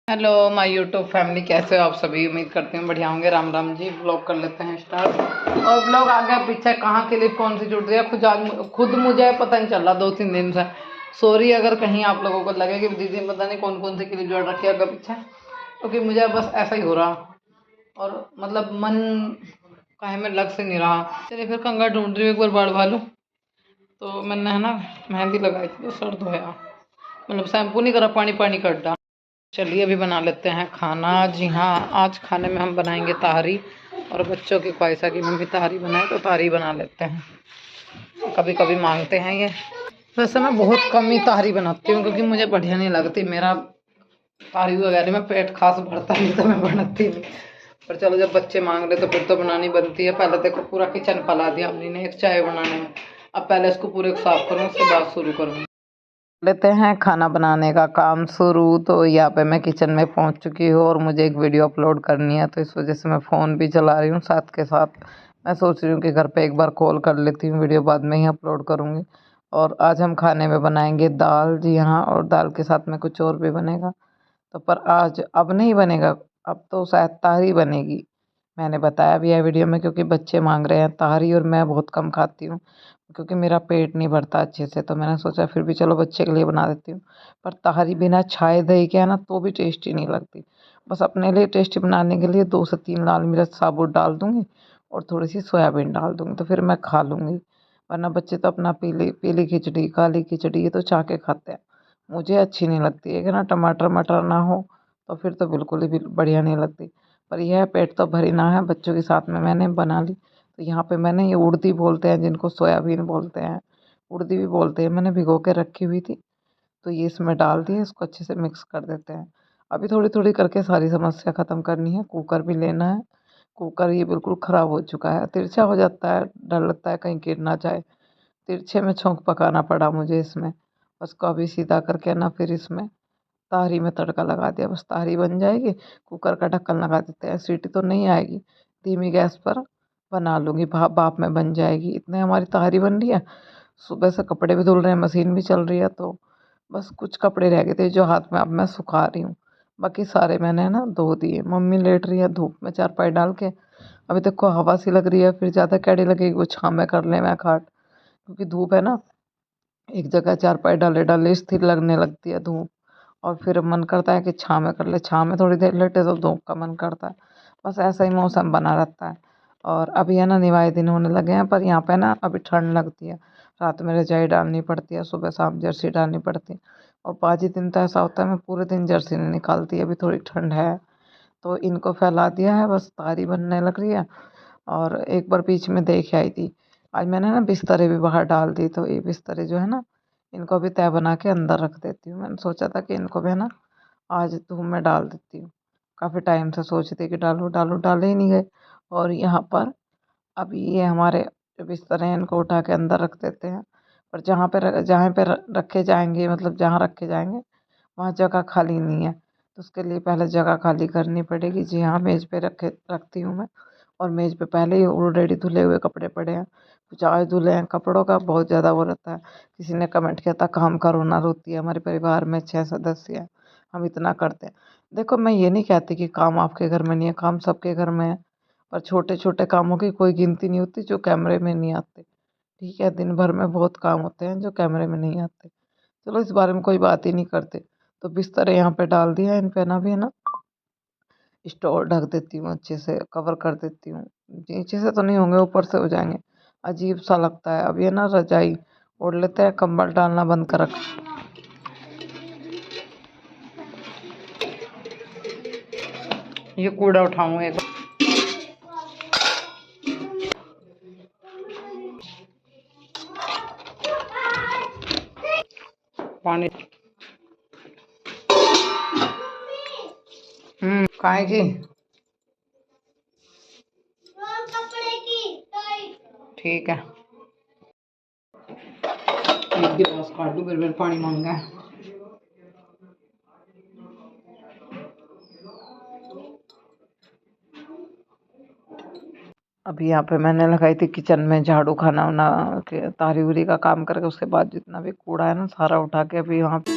Hello my YouTube family, कैसे हो आप सभी। उम्मीद करती हूँ बढ़िया होंगे। राम राम जी। ब्लॉग कर लेते हैं स्टार्ट। और ब्लॉग आगे पीछे कहाँ क्लिप कौन सी जुड़ रही है खुद मुझे पता नहीं चल रहा 2-3 दिन से। सॉरी अगर कहीं आप लोगों को लगे कि दीदी पता नहीं कौन कौन सी क्लिप जोड़ रखी है आगे पीछे, क्योंकि मुझे बस ऐसा ही हो रहा और मतलब मन कहीं में लग से नहीं रहा। चलिए फिर कंघा ढूंढ रही हूँ, एक बार बाल भालू। तो मैंने है ना मेहंदी लगाई थी तो सर धोया, मतलब शैम्पू नहीं करा, पानी पानी कर डाला। चलिए अभी बना लेते हैं खाना। जी हाँ, आज खाने में हम बनाएंगे ताहरी। और बच्चों की ख्वाहिश है कि मम्मी ताहरी बनाए, तो ताहरी बना लेते हैं। कभी कभी मांगते हैं ये। वैसे मैं बहुत कम ही ताहरी बनाती हूँ क्योंकि मुझे बढ़िया नहीं लगती। मेरा ताहरी वगैरह में पेट खास भरता नहीं तो मैं बनाती नहीं। पर चलो जब बच्चे मांग रहे तो फिर तो बनानी बनती है। पहले देखो पूरा किचन फैला दिया अम्मी ने एक चाय बनाने में। अब पहले इसको पूरे को साफ करूँ, उसके बाद शुरू करूँ। लेते हैं खाना बनाने का काम शुरू। तो यहाँ पे मैं किचन में पहुँच चुकी हूँ और मुझे एक वीडियो अपलोड करनी है, तो इस वजह से मैं फ़ोन भी चला रही हूँ साथ के साथ। मैं सोच रही हूँ कि घर पे एक बार कॉल कर लेती हूँ, वीडियो बाद में ही अपलोड करूँगी। और आज हम खाने में बनाएंगे दाल। जी हाँ, और दाल के साथ में कुछ और भी बनेगा। तो पर आज अब नहीं बनेगा, अब तो शायद ताहरी बनेगी। मैंने बताया भी है वीडियो में, क्योंकि बच्चे मांग रहे हैं ताहरी और मैं बहुत कम खाती हूँ क्योंकि मेरा पेट नहीं भरता अच्छे से। तो मैंने सोचा फिर भी चलो बच्चे के लिए बना देती हूँ। पर ताहरी बिना छाए दही के है ना तो भी टेस्टी नहीं लगती। बस अपने लिए टेस्टी बनाने के लिए 2 से 3 लाल मिर्च साबुत डाल दूँगी और थोड़ी सी सोयाबीन डाल दूँगी, तो फिर मैं खा लूँगी। वरना बच्चे तो अपना पीली पीली खिचड़ी, काली खिचड़ी ये तो चाह के खाते हैं। मुझे अच्छी नहीं लगती है कि ना टमाटर मटर ना हो, तो फिर तो बिल्कुल ही बढ़िया नहीं लगती। पर यह पेट तो भरी ना है, बच्चों के साथ में मैंने बना ली। तो यहाँ पे मैंने ये उड़दी बोलते हैं जिनको सोयाबीन बोलते हैं, उड़दी भी बोलते हैं, मैंने भिगो के रखी हुई थी। तो ये इसमें डाल दिए, इसको अच्छे से मिक्स कर देते हैं। अभी थोड़ी थोड़ी करके सारी समस्या ख़त्म करनी है। कुकर भी लेना है। कुकर ये बिल्कुल ख़राब हो चुका है, तिरछा हो जाता है, डर लगता है कहीं गिर ना जाए। तिरछे में छोंक पकाना पड़ा मुझे इसमें। उसको अभी सीधा करके ना फिर इसमें ताहरी में तड़का लगा दिया, बस ताहरी बन जाएगी। कुकर का ढक्कन लगा देते हैं, सीटी तो नहीं आएगी। धीमी गैस पर बना लूँगी, भाप भाप में बन जाएगी। इतने हमारी ताहरी बन रही है। सुबह से कपड़े भी धुल रहे हैं, मशीन भी चल रही है, तो बस कुछ कपड़े रह गए थे जो हाथ में अब मैं सुखा रही हूँ। बाकी सारे मैंने ना धो दिए। मम्मी लेट रही है धूप में चारपाई डाल के। अभी देखो हवा सी लग रही है, फिर ज़्यादा कैडी लगेगी, वो छाँव में कर ले मैं खाट, क्योंकि धूप है ना। एक जगह चारपाई डाले डाले स्थिर लगने लगती है धूप। और फिर मन करता है कि छाँव में कर ले, छाँव में थोड़ी देर लेटे तो धूप का मन करता है। बस ऐसा ही मौसम बना रहता है। और अभी है ना निवाई दिन होने लगे हैं, पर यहाँ पे ना अभी ठंड लगती है। रात में रजाई डालनी पड़ती है, सुबह शाम जर्सी डालनी पड़ती है। और पाँच ही दिन तो ऐसा होता है मैं पूरे दिन जर्सी नहीं निकालती। अभी थोड़ी ठंड है तो इनको फैला दिया है, बस तारी बनने लग रही है। और एक बार बीच में देख आई थी, आज मैंने ना बिस्तरे भी बाहर डाल दी। तो ये बिस्तरे जो है ना, इनको भी तय बना के अंदर रख देती हूँ। मैंने सोचा था कि इनको भी है ना आज धूप में डाल देती हूँ। काफ़ी टाइम से सोचती कि डालूँ डालूँ, डाले ही नहीं गए। और यहाँ पर अभी ये हमारे जो बिस्तर हैं इनको उठा के अंदर रख देते हैं। पर जहाँ पे रखे जाएंगे, मतलब जहाँ रखे जाएंगे वहाँ जगह खाली नहीं है, तो उसके लिए पहले जगह खाली करनी पड़ेगी। जी हाँ, मेज़ पे रखती हूँ मैं। और मेज़ पे पहले ही ऑलरेडी धुले हुए कपड़े पड़े हैं। कुछ आज धुले हैं, कपड़ों का बहुत ज़्यादा वो रहता है। किसी ने कमेंट किया था काम का रोना रोती है। हमारे परिवार में 6 सदस्य हैं, हम इतना करते हैं। देखो मैं ये नहीं कहती कि काम आपके घर में नहीं है, काम सबके घर में है। पर छोटे छोटे कामों की कोई गिनती नहीं होती जो कैमरे में नहीं आते। ठीक है, दिन भर में बहुत काम होते हैं जो कैमरे में नहीं आते। चलो इस बारे में कोई बात ही नहीं करते। तो बिस्तर यहाँ पे डाल दिया, इन पे ना भी है ना स्टोर ढक देती हूँ, अच्छे से कवर कर देती हूँ। नीचे से तो नहीं होंगे, ऊपर से हो जाएंगे। अजीब सा लगता है। अब ये ना रजाई ओढ़ लेते हैं, कंबल डालना बंद कर रख। ये कूड़ा उठाऊँ एक पानी। काहे की ठीक है। एक गिलास काट दूँ, फिर पानी मांगा है। अभी यहाँ पे मैंने लगाई थी किचन में झाड़ू, खाना वाना के तारी उरी का काम करके उसके बाद जितना भी कूड़ा है ना सारा उठा के अभी यहाँ पे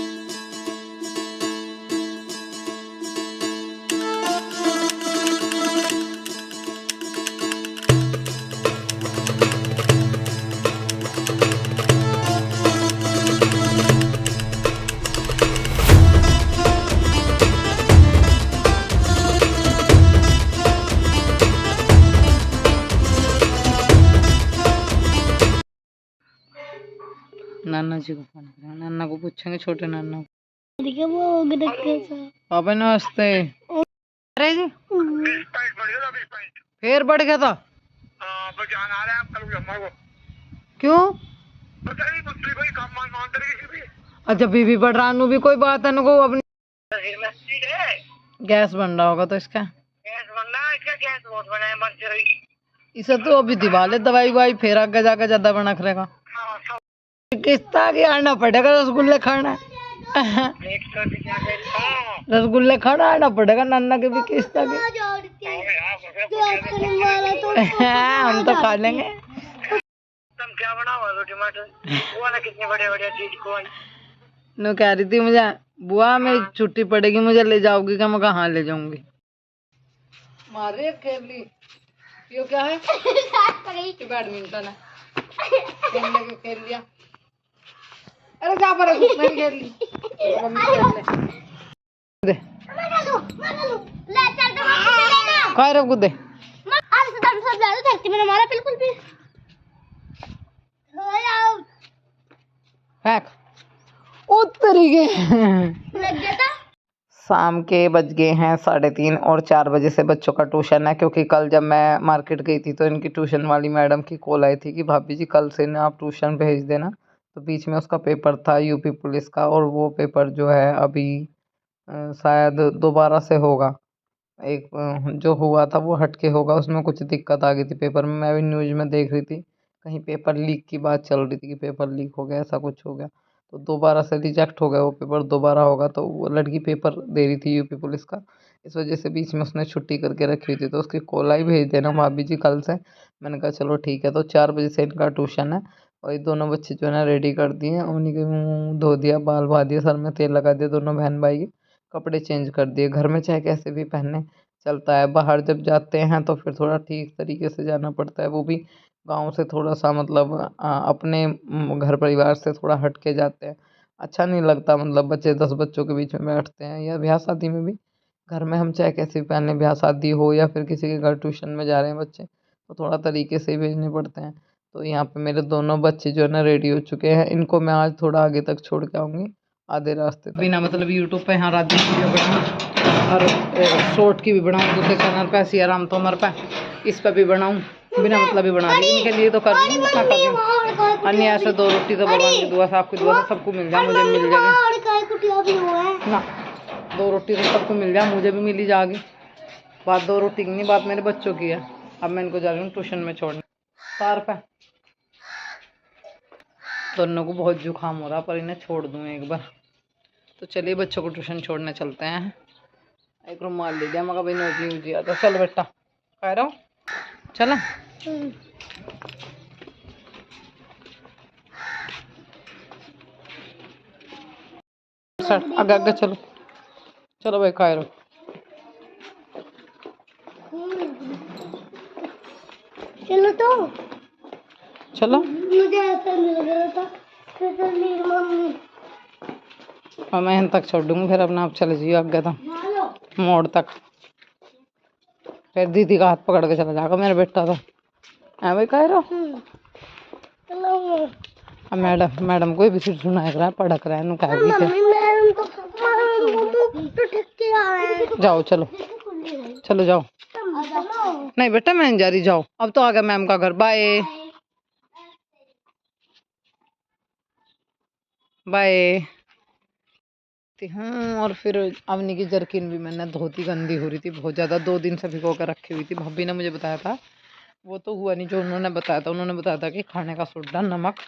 नाना जी को फोन करेंगे, नाना को पूछेंगे, छोटे नाना को। पापा नमस्ते। अरे जी फिर बढ़ गया था। क्यों? अच्छा बीबी बढ़ रहा भी कोई बात है ना को अपनी गैस बन रहा होगा तो इसका गैस बहुत बना है मर इसे तो अभी दिवाले दवाई वाई फिर आगे जाकर ज्यादा बना करेगा। किस्ता के आना पड़ेगा रसगुल्ले खाना रसगुल्ले खाना आना पड़ेगा नाना के भी किस्ता के हम तो खा लेंगे। तुम क्या बनाओ रोटी मटर वो ना कितने बड़े बड़े चीज को नो कह रही थी मुझे बुआ मेरी छुट्टी पड़ेगी मुझे ले जाओगी क्या? मैं कहाँ ले जाऊंगी। मारे खेल ली ये क्या है बैडमिंटन है खेलने के खेल लिया। अरे जा पर मैं खेल ली मम्मी खेल ले दे काय रे गुदे आज से तुम सब ज्यादा धरती में हमारा बिल्कुल भी फेंक उतरी गए लग गया था। शाम के बज गए हैं 3:30 और 4 बजे से बच्चों का ट्यूशन है क्योंकि कल जब मैं मार्केट गई थी तो इनकी ट्यूशन वाली मैडम की कॉल आई थी कि भाभी जी कल से ना आप ट्यूशन भेज देना। तो बीच में उसका पेपर था यूपी पुलिस का और वो पेपर जो है अभी शायद दोबारा से होगा। एक जो हुआ था वो हटके होगा उसमें कुछ दिक्कत आ गई थी पेपर में। मैं भी न्यूज़ में देख रही थी कहीं पेपर लीक की बात चल रही थी कि पेपर लीक हो गया ऐसा कुछ हो गया। तो दोबारा से रिजेक्ट हो गया वो पेपर दोबारा होगा। तो वो लड़की पेपर दे रही थी यूपी पुलिस का इस वजह से बीच में उसने छुट्टी करके रखी हुई थी। तो उसकी कॉल आई भेज देना भाभी जी कल से। मैंने कहा चलो ठीक है। तो 4 बजे से इनका ट्यूशन है और ये दोनों बच्चे जो है ना रेडी कर दिए उन्हीं के मुँह धो दिया बाल बहा दिया सर में तेल लगा दिया दोनों बहन भाई के कपड़े चेंज कर दिए। घर में चाहे कैसे भी पहने चलता है बाहर जब जाते हैं तो फिर थोड़ा ठीक तरीके से जाना पड़ता है वो भी गांव से थोड़ा सा मतलब अपने घर परिवार से थोड़ा हट के जाते हैं। अच्छा नहीं लगता मतलब बच्चे 10 बच्चों के बीच में बैठते हैं या ब्याह शादी में भी घर में हम चाहे कैसे भी पहने ब्याह शादी हो या फिर किसी के घर ट्यूशन में जा रहे हैं बच्चे तो थोड़ा तरीके से ही भेजने पड़ते हैं। तो यहाँ पे मेरे दोनों बच्चे जो है ना रेडी हो चुके हैं इनको मैं आज थोड़ा आगे तक छोड़ के आऊँगी आधे रास्ते तक। बिना मतलब यूट्यूब पे यहाँ रात वीडियो बनाऊँ और शॉर्ट की भी बनाऊँ दूसरे चैनल पे सिया राम तोमर पे इस पे भी बनाऊँ बिना मतलब भी बना रही इनके लिए तो कर रही हूँ कर रही हूँ। अन्य ऐसे 2 रोटी तो भगवान की दुआ से आपकी दुआ से सबको मिल जाए मुझे मिल जाएगी ना 2 रोटी तो सबको मिल जाए मुझे भी मिली जाएगी। बात 2 रोटी की नहीं बात मेरे बच्चों की है। अब मैं इनको जा रही हूँ ट्यूशन में छोड़ने तार पे दोनों को बहुत जुकाम हो रहा पर इन्हें छोड़ दूँ एक बार। तो चलिए बच्चों को ट्यूशन छोड़ने चलते हैं। एक रुमाल ले लिया मगर भाई नोजी उजी आता चल बेटा कह रहा हूँ चला सर आगे आगे चलो चलो भाई कह रहा चलो तो चलो मुझे ऐसा लग रहा था मम्मी और मैं यहाँ तक छोड़ दूँगी फिर अपना आप चले जाइए आगे तो मोड़ तक फिर दीदी का हाथ पकड़ के चला जाएगा मेरा बेटा तो है भाई कह रहा अब मैडम कोई भी सिर्फ सुनाया रहा है पढ़क रहा है नु कह जाओ चलो चलो जाओ नहीं बेटा मैं नहीं जा रही जाओ अब तो आ गया मैम का घर बाय बाय। हाँ और फिर अवनी की जर्किन भी मैंने धोती गंदी हो रही थी बहुत ज़्यादा 2 दिन से भिगो कर रखी हुई थी। भाभी ने मुझे बताया था वो तो हुआ नहीं जो उन्होंने बताया था कि खाने का सोडा नमक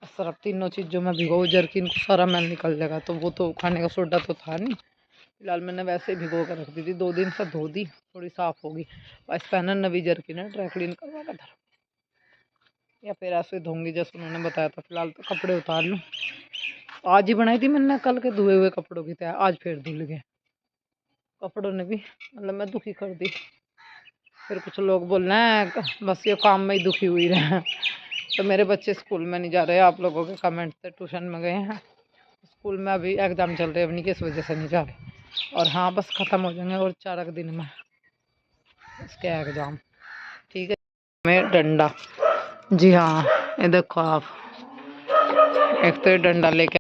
सरफ तीनों चीज़ जो मैं भिगो जर्किन को सारा मैल निकल जाएगा तो वो तो खाने का सोडा तो था नहीं। फिलहाल मैंने वैसे ही भिगो कर रख दी थी 2 दिन से धो दी थोड़ी साफ़ होगी बस पहना नवी जर्किन है ड्राई क्लीन करवा कर धर या फिर ऐसे धोंगी जैसे उन्होंने बताया था। फिलहाल तो कपड़े उतार लूँ आज ही बनाई थी मैंने कल के धुए हुए कपड़ों की तय आज फिर धुल गए कपड़ों ने भी मतलब मैं दुखी कर दी। फिर कुछ लोग बोल रहे हैं बस ये काम में ही दुखी हुई रहे। तो मेरे बच्चे स्कूल में नहीं जा रहे आप लोगों के कमेंट से ट्यूशन में गए हैं स्कूल में अभी एग्ज़ाम चल रहे हैं अपनी किस वजह से नहीं जा रहे और हाँ बस ख़त्म हो जाएंगे और 4 दिन में इसके एग्ज़ाम ठीक है। मैं डंडा जी हाँ ये देखो आप एक तो ये डंडा लेके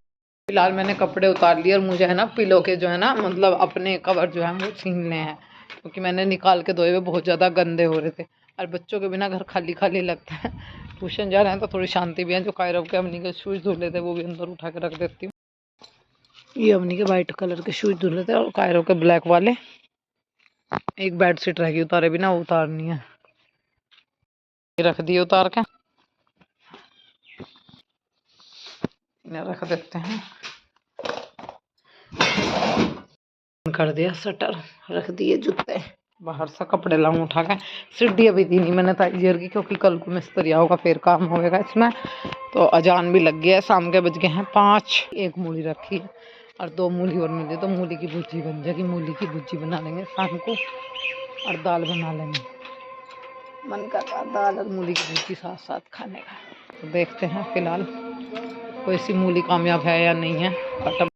फिलहाल मैंने कपड़े उतार लिए और मुझे है ना पिलो के जो है ना मतलब अपने कवर जो है वो छीनने हैं, क्योंकि मैंने निकाल के धोए हुए बहुत ज़्यादा गंदे हो रहे थे। और बच्चों के बिना घर खाली खाली लगता है। ट्यूशन जा रहे हैं तो थोड़ी शांति भी है। जो कायरव के अवनी के शूज़ धुले थे वो भी अंदर उठा के रख देती हूँ। ये अवनी के वाइट कलर के शूज़ धुले थे और कायरव के ब्लैक वाले। एक बेड शीट रह गई उतारे बिना, वो उतारनी है। ये रख दिए उतार के, इन्हें रख देते हैं। कर दिया शटर, रख दिए जूते। बाहर से कपड़े लाऊं उठा के। सीढ़ी अभी दी नहीं मैंने ताइजर की, क्योंकि कल को मिस्त्री होगा फिर काम होगा इसमें। तो अजान भी लग गया है, शाम के बज गए हैं 5। एक मूली रखी है और 2 मूली और मिली तो मूली की भुजी बन जाएगी। मूली की भुजी बना लेंगे शाम को और दाल बना लेंगे। मन का दाल और मूली की भुजी साथ साथ खाने का। तो देखते हैं फिलहाल कोई सी मूली कामयाब है या नहीं है। और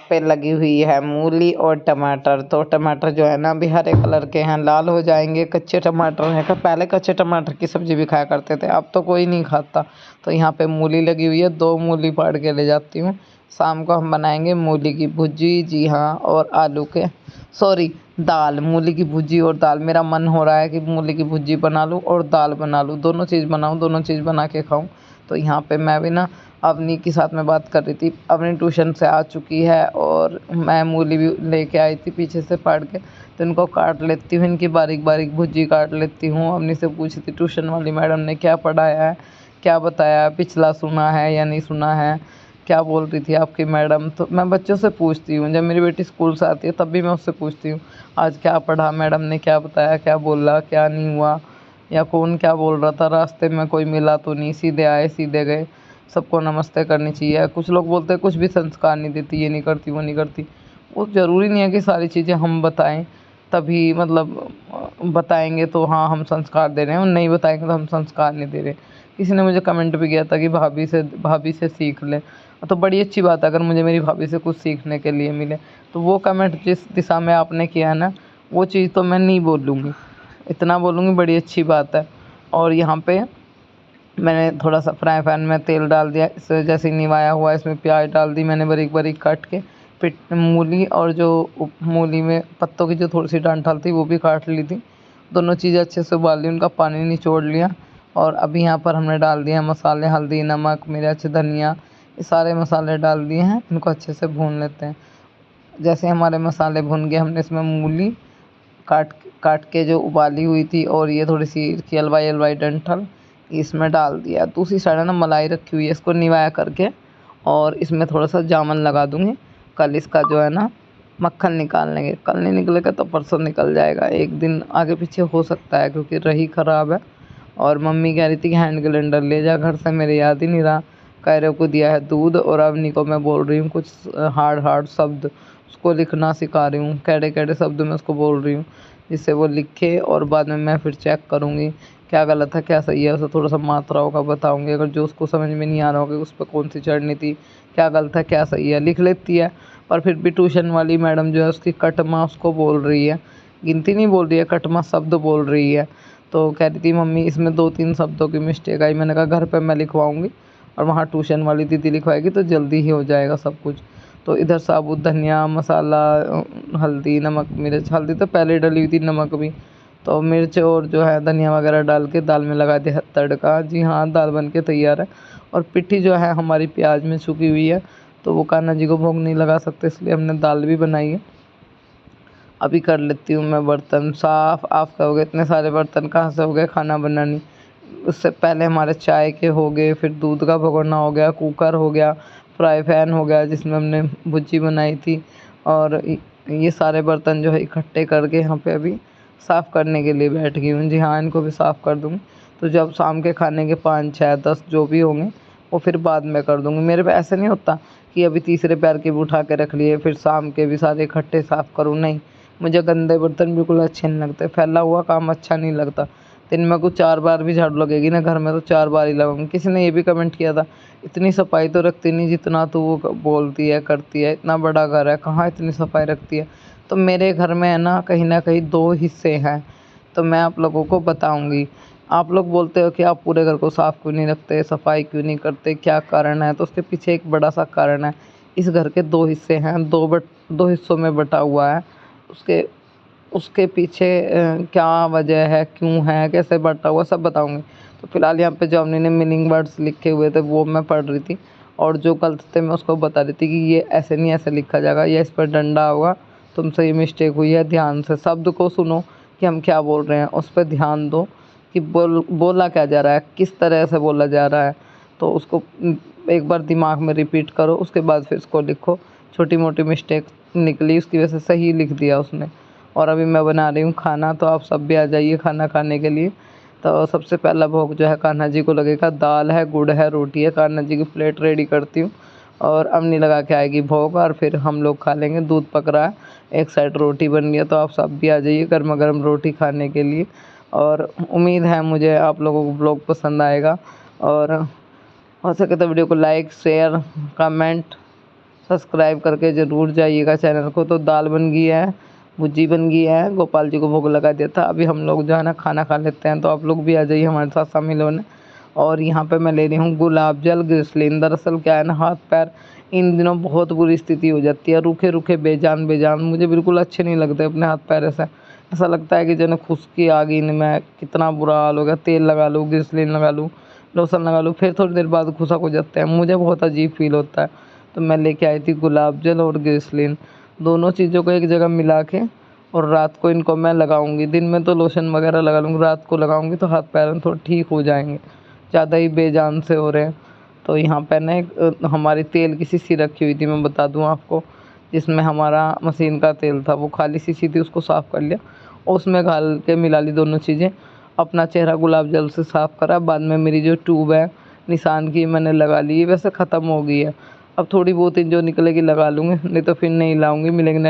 पे लगी हुई है मूली और टमाटर। तो टमाटर जो है ना अभी हरे कलर के हैं, लाल हो जाएंगे। कच्चे टमाटर हैं, पहले कच्चे टमाटर की सब्जी भी खाया करते थे, अब तो कोई नहीं खाता। तो यहाँ पे मूली लगी हुई है, 2 मूली फाड़ के ले जाती हूँ। शाम को हम बनाएंगे मूली की भुजी, जी हाँ, और आलू के दाल। मूली की भुजी और दाल। मेरा मन हो रहा है कि मूली की भुजी बना लूँ और दाल बना लूँ, दोनों चीज़ बनाऊँ, दोनों चीज़ बना के खाऊँ। तो यहाँ पे मैं भी ना अवनी के साथ में बात कर रही थी। अवनी ट्यूशन से आ चुकी है और मैं मूली भी लेके आई थी पीछे से फाड़ के, तो इनको काट लेती हूँ, इनकी बारीक बारीक भुजी काट लेती हूँ। अवनी से पूछी थी ट्यूशन वाली मैडम ने क्या पढ़ाया है, क्या बताया, पिछला सुना है या नहीं सुना है, क्या बोल रही थी आपकी मैडम। तो मैं बच्चों से पूछती हूँ, जब मेरी बेटी स्कूल से आती है तब भी मैं उससे पूछती हूँ आज क्या पढ़ा, मैडम ने क्या बताया, क्या बोला, क्या नहीं हुआ, या कौन क्या बोल रहा था, रास्ते में कोई मिला तो नहीं, सीधे आए सीधे गए। सबको नमस्ते करनी चाहिए। कुछ लोग बोलते हैं कुछ भी संस्कार नहीं देती, ये नहीं करती, वो नहीं करती। वो ज़रूरी नहीं है कि सारी चीज़ें हम बताएं तभी मतलब बताएंगे तो हाँ हम संस्कार दे रहे हैं, और नहीं बताएंगे तो हम संस्कार नहीं दे रहे। किसी ने मुझे कमेंट भी किया था कि भाभी से सीख ले। तो बड़ी अच्छी बात है अगर मुझे मेरी भाभी से कुछ सीखने के लिए मिले। तो वो कमेंट जिस दिशा में आपने किया है ना, वो चीज़ तो मैं नहीं बोलूँगी, इतना बोलूँगी बड़ी अच्छी बात है। और यहाँ पे मैंने थोड़ा सा फ्राई पैन में तेल डाल दिया, इसे जैसे ही निवाया हुआ इसमें प्याज डाल दी मैंने बारीक बारीक काट के। फिर मूली और जो मूली में पत्तों की जो थोड़ी सी डंठल थी वो भी काट ली थी। दोनों चीज़ें अच्छे से उबाल ली, उनका पानी निचोड़ लिया। और अभी यहाँ पर हमने डाल दिया मसाले, हल्दी, नमक, मिर्च, धनिया, ये सारे मसाले डाल दिए हैं। इनको अच्छे से भून लेते हैं। जैसे हमारे मसाले भुन गए, हमने इसमें मूली काट काट के जो उबाली हुई थी और ये थोड़ी सी इसकी हलवाई हलवाई डंठल इसमें डाल दिया। दूसरी साइड है ना मलाई रखी हुई है, इसको निवाया करके और इसमें थोड़ा सा जामुन लगा दूँगी। कल इसका जो है ना मक्खन निकाल लेंगे। कल नहीं निकलेगा तो परसों निकल जाएगा, एक दिन आगे पीछे हो सकता है क्योंकि रही ख़राब है। और मम्मी कह रही थी कि हैंड ग्राइंडर ले जा घर से, मेरे याद ही नहीं रहा। कायरे को दिया है दूध और अवनी को मैं बोल रही हूँ कुछ हार्ड हार्ड शब्द, उसको लिखना सिखा रही हूँ, कैडे कैडे शब्द में उसको बोल रही हूँ जिससे वो लिखे। और बाद में मैं फिर चेक करूँगी क्या गलत है क्या सही है, उसे थोड़ा सा मात्राओं का बताऊँगी। अगर जो उसको समझ में नहीं आ रहा होगा उस पर कौन सी चढ़नी थी, क्या गलत है क्या सही है, लिख लेती है। पर फिर भी ट्यूशन वाली मैडम जो है उसकी कटमा उसको बोल रही है, गिनती नहीं बोल रही है, कटमा शब्द बोल रही है। तो कह रही थी मम्मी इसमें 2-3 शब्दों की मिस्टेक आई। मैंने कहा घर पे मैं लिखवाऊँगी और वहाँ ट्यूशन वाली दीदी लिखवाएगी तो जल्दी ही हो जाएगा सब कुछ। तो इधर साबुत धनिया मसाला, हल्दी, नमक, मिर्च, हल्दी तो पहले डली हुई थी, नमक भी। तो मिर्च और जो है धनिया वगैरह डाल के दाल में लगा दिया तड़का। जी हाँ, दाल बन के तैयार है। और पिट्ठी जो है हमारी प्याज में छुपी हुई है, तो वो कान्हा जी को भोग नहीं लगा सकते, इसलिए हमने दाल भी बनाई है। अभी कर लेती हूँ मैं बर्तन साफ़। आप कहोगे इतने सारे बर्तन कहाँ से हो गए खाना बनानी। उससे पहले हमारे चाय के हो गए, फिर दूध का भगोना हो गया, कुकर हो गया, फ्राई पैन हो गया जिसमें हमने भुजी बनाई थी। और ये सारे बर्तन जो है इकट्ठे करके यहाँ पे अभी साफ़ करने के लिए बैठ गई हूँ। जी हाँ, इनको भी साफ़ कर दूँगी। तो जब शाम के खाने के 5, 6, 10 जो भी होंगे वो फिर बाद में कर दूँगी। मेरे पे ऐसे नहीं होता कि अभी तीसरे पैर के भी उठा के रख लिए फिर शाम के भी सारे इकट्ठे साफ़ करूँ, नहीं। मुझे गंदे बर्तन बिल्कुल अच्छे नहीं लगते, फैला हुआ काम अच्छा नहीं लगता। दिन में कुछ 4 बार भी झाड़ू लगेगी ना घर में तो 4 बार ही लगाऊंगी। किसी ने ये भी कमेंट किया था इतनी सफाई तो रखती नहीं जितना तू वो बोलती है करती है, इतना बड़ा घर है कहाँ इतनी सफाई रखती है। तो मेरे घर में है ना कहीं 2 हिस्से हैं, तो मैं आप लोगों को बताऊंगी। आप लोग बोलते हो कि आप पूरे घर को साफ़ क्यों नहीं रखते, सफाई क्यों नहीं करते, क्या कारण है? तो उसके पीछे एक बड़ा सा कारण है। इस घर के 2 हिस्से हैं, 2 हिस्सों में बँटा हुआ है। उसके उसके पीछे क्या वजह है, क्यों है, कैसे बँटा हुआ, सब बताऊँगी। तो फिलहाल यहाँ पे जो अम्मी ने मीनिंग वर्ड्स लिखे हुए थे वो मैं पढ़ रही थी, और जो गलत थे मैं उसको बता रही थी कि ये ऐसे नहीं, ऐसे लिखा जाएगा, ये इस पर डंडा होगा, तुमसे ये मिस्टेक हुई है, ध्यान से शब्द को सुनो कि हम क्या बोल रहे हैं, उस पे ध्यान दो कि बोला क्या जा रहा है, किस तरह से बोला जा रहा है। तो उसको एक बार दिमाग में रिपीट करो, उसके बाद फिर इसको लिखो। छोटी-मोटी मिस्टेक निकली, उसकी वजह से सही लिख दिया उसने। और अभी मैं बना रही हूँ खाना, तो आप सब भी आ जाइए खाना खाने के लिए। तो सबसे पहला भोग जो है कान्हा जी को लगेगा, दाल है, गुड़ है, रोटी है, कान्हा जी की प्लेट रेडी करती हूँ और अम्मी लगा के आएगी भोग, और फिर हम लोग खा लेंगे। दूध पक रहा है, एक साइड रोटी बन रही है, तो आप सब भी आ जाइए गर्मा-गर्म रोटी खाने के लिए। और उम्मीद है मुझे आप लोगों को ब्लॉग पसंद आएगा, और हो सके तो वीडियो को लाइक, शेयर, कमेंट, सब्सक्राइब करके ज़रूर जाइएगा चैनल को। तो दाल बन गई है, भुर्जी बन गई है, गोपाल जी को भोग लगा दिया था। अभी हम लोग जो है ना खाना खा लेते हैं, तो आप लोग भी आ जाइए हमारे साथ शामिल होने। और यहाँ पे मैं ले रही हूँ गुलाब जल, ग्लिसरीन। दरअसल क्या है ना, हाथ पैर इन दिनों बहुत बुरी स्थिति हो जाती है, रूखे-रूखे, बेजान मुझे बिल्कुल अच्छे नहीं लगते अपने हाथ पैर ऐसे। ऐसा लगता है कि जैसे खुश्की आ गई इनमें, कितना बुरा हाल हो गया। तेल लगा लूँ, ग्लिसरीन लगा लूँ, लोशन लगा लूँ, फिर थोड़ी देर बाद खुशक हो जाते हैं, मुझे बहुत अजीब फ़ील होता है। तो मैं लेके आई थी गुलाब जल और ग्लिसरीन, दोनों चीज़ों को एक जगह मिला के, और रात को इनको मैं लगाऊंगी। दिन में तो लोशन वगैरह लगा लूँगी, रात को लगाऊंगी तो हाथ पैर थोड़े ठीक हो जाएंगे, ज़्यादा ही बेजान से हो रहे हैं। तो यहाँ पे ना एक हमारी तेल की शीशी रखी हुई थी, मैं बता दूँ आपको, जिसमें हमारा मशीन का तेल था, वो खाली शीशी थी, उसको साफ़ कर लिया और उसमें घाल के मिला ली दोनों चीज़ें। अपना चेहरा गुलाब जल से साफ़ करा, बाद में मेरी जो ट्यूब है निशान की मैंने लगा ली, वैसे ख़त्म हो गई है। अब थोड़ी बहुत ही जो निकलेगी लगा लूँगी, नहीं तो फिर नहीं लाऊँगी। मिलेंगे नेक्स्ट